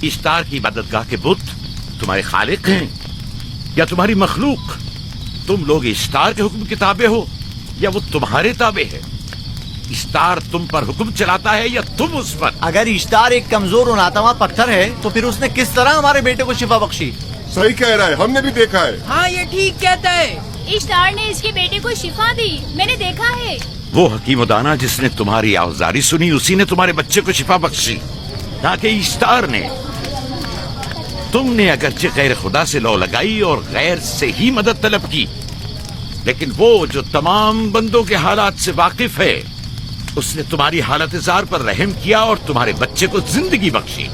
اشتار کی عبادتگاہ کے بت تمہارے خالق ہیں یا تمہاری مخلوق؟ تم لوگ اشتار کے حکم کے تابع ہو یا وہ تمہارے تابع ہے؟ اشتار تم پر حکم چلاتا ہے یا تم اس پر؟ اگر اشتار ایک کمزور اور ناتواں پتھر ہے تو پھر اس نے کس طرح ہمارے بیٹے کو شفا بخشی؟ صحیح کہہ رہا ہے، ہم نے بھی دیکھا ہے۔ ہاں یہ ٹھیک کہتا ہے۔ اشتار نے اس کے بیٹے کو شفا دی، میں نے دیکھا ہے۔ وہ حکیم و دانا جس نے تمہاری آوزاری سنی اسی نے تمہارے بچے کو شفا بخشی، تاکہ اشتار نے تم نے اگرچہ غیر خدا سے لو لگائی اور غیر سے ہی مدد طلب کی، لیکن وہ جو تمام بندوں کے حالات سے واقف ہے اس نے تمہاری حالت زار پر رحم کیا اور تمہارے بچے کو زندگی بخشی۔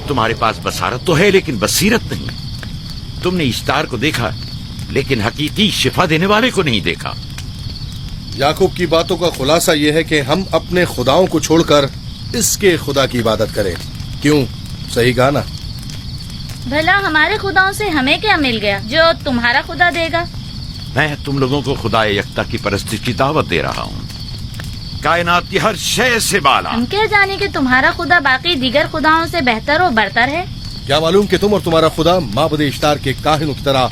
تمہارے پاس بصارت تو ہے لیکن بصیرت نہیں۔ تم نے اشتار کو دیکھا لیکن حقیقی شفا دینے والے کو نہیں دیکھا۔ یعقوب کی باتوں کا خلاصہ یہ ہے کہ ہم اپنے خداؤں کو چھوڑ کر اس کے خدا کی عبادت کریں۔ کیوں؟ صحیح کہا نا؟ بھلا ہمارے خداؤں سے ہمیں کیا مل گیا جو تمہارا خدا دے گا؟ میں تم لوگوں کو خدا یکتا کی پرستش کی دعوت دے رہا ہوں، کائنات کی ہر شے سے بالا۔ ہم کیا جانے کہ تمہارا خدا باقی دیگر خداؤں سے بہتر و برتر ہے؟ کیا معلوم کہ تم اور تمہارا خدا معبد اشتار کے کاہنوں کی طرح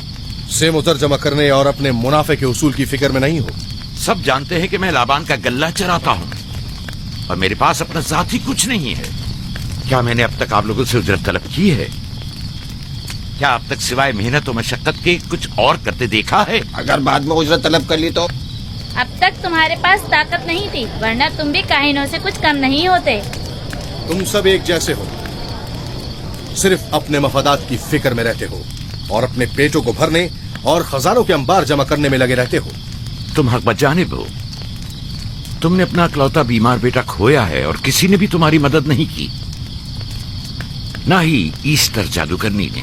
سیم و زر جمع کرنے اور اپنے منافع کے اصول کی فکر میں نہیں ہو؟ سب جانتے ہیں کہ میں لابان کا گلہ چراتا ہوں اور میرے پاس اپنا ذاتی کچھ نہیں ہے۔ کیا میں نے اب تک آپ لوگوں سے اجرت طلب کی ہے؟ کیا اب تک سوائے محنت و مشقت کے کچھ اور کرتے دیکھا ہے؟ اگر بعد میں اجرت طلب کر لی تو؟ اب تک تمہارے پاس طاقت نہیں تھی، ورنہ تم بھی کاہنوں سے کچھ کم نہیں ہوتے۔ تم سب ایک جیسے ہو، صرف اپنے مفادات کی فکر میں رہتے ہو اور اپنے پیٹوں کو بھرنے اور خزانوں کے انبار جمع کرنے میں لگے رہتے ہو۔ تم حق بجانب ہو۔ تم نے اپنا اکلوتا بیمار بیٹا کھویا ہے اور کسی نے بھی تمہاری مدد نہیں کی، نہ ہی ایسٹر جادوگرنی نے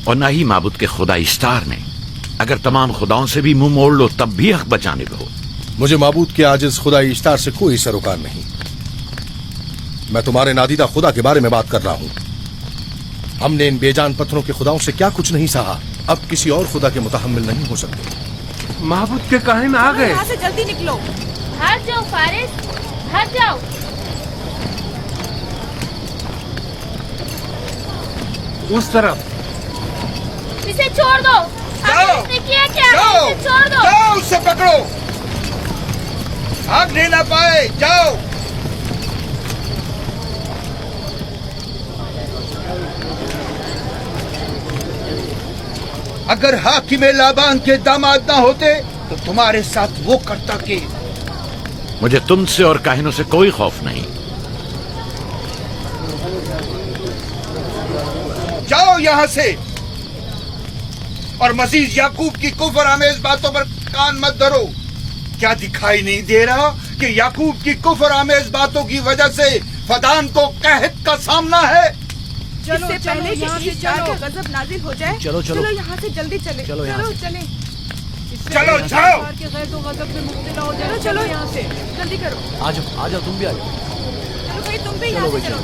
اور نہ ہی معبود کے خدا اشتار نے۔ اگر تمام خداؤں سے بھی منہ موڑ لو تب بھی حق بجانب ہو۔ مجھے معبود کے عاجز خدا اشتار سے کوئی سروکار نہیں۔ میں تمہارے نادیدہ خدا کے بارے میں بات کر رہا ہوں۔ ہم نے ان بے جان پتھروں کے خداؤں سے کیا کچھ نہیں سہا، اب کسی اور خدا کے متحمل نہیں ہو سکتے۔ معبود کے کاہن آ گئے۔ یہاں سے جلدی نکلو۔ بھاگ جاؤ فارس، بھاگ جاؤ۔ اس طرف اسے چھوڑ دو۔ اس نے کیا کیا؟ اسے چھوڑ دو۔ جاؤ اسے پکڑو، بھاگنے نہ پائے، جاؤ۔ اگر حاکم لابان کے داماد نہ ہوتے تو تمہارے ساتھ وہ کرتا کہ۔ مجھے تم سے اور کاہنوں سے کوئی خوف نہیں۔ جاؤ یہاں سے اور مزید یعقوب کی کفر آمیز باتوں پر کان مت دھرو۔ کیا دکھائی نہیں دے رہا کہ یعقوب کی کفر آمیز باتوں کی وجہ سے فدان کو قحط کا سامنا ہے؟ چلو پہلے یہاں سے چلو، غضب نازل ہو جائے۔ چلو یہاں سے جلدی چلے۔ چلو یہاں سے۔ چلیں۔ چلو جاؤ۔ چلو یہاں سے جلدی کرو۔ آ جاؤ تم بھی آ جاؤ۔ چلو بھائی تم بھی یہاں سے چلو۔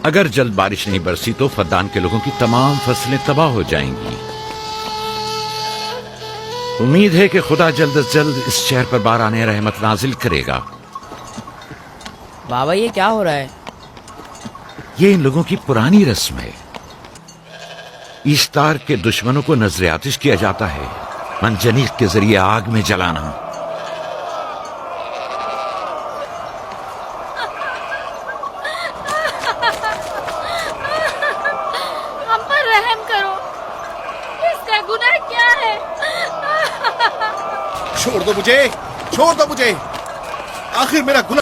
اگر جلد بارش نہیں برسی تو فدان کے لوگوں کی تمام فصلیں تباہ ہو جائیں گی۔ امید ہے کہ خدا جلد از جلد اس شہر پر باران رحمت نازل کرے گا۔ بابا یہ کیا ہو رہا ہے؟ یہ ان لوگوں کی پرانی رسم ہے۔ ایسٹار کے دشمنوں کو نذر آتش کیا جاتا ہے، منجنیق کے ذریعے آگ میں جلانا۔ ہم پر رحم کرو، اس کا گناہ کیا ہے؟ چھوڑ دو مجھے، چھوڑ دو مجھے، آخر میرا گناہ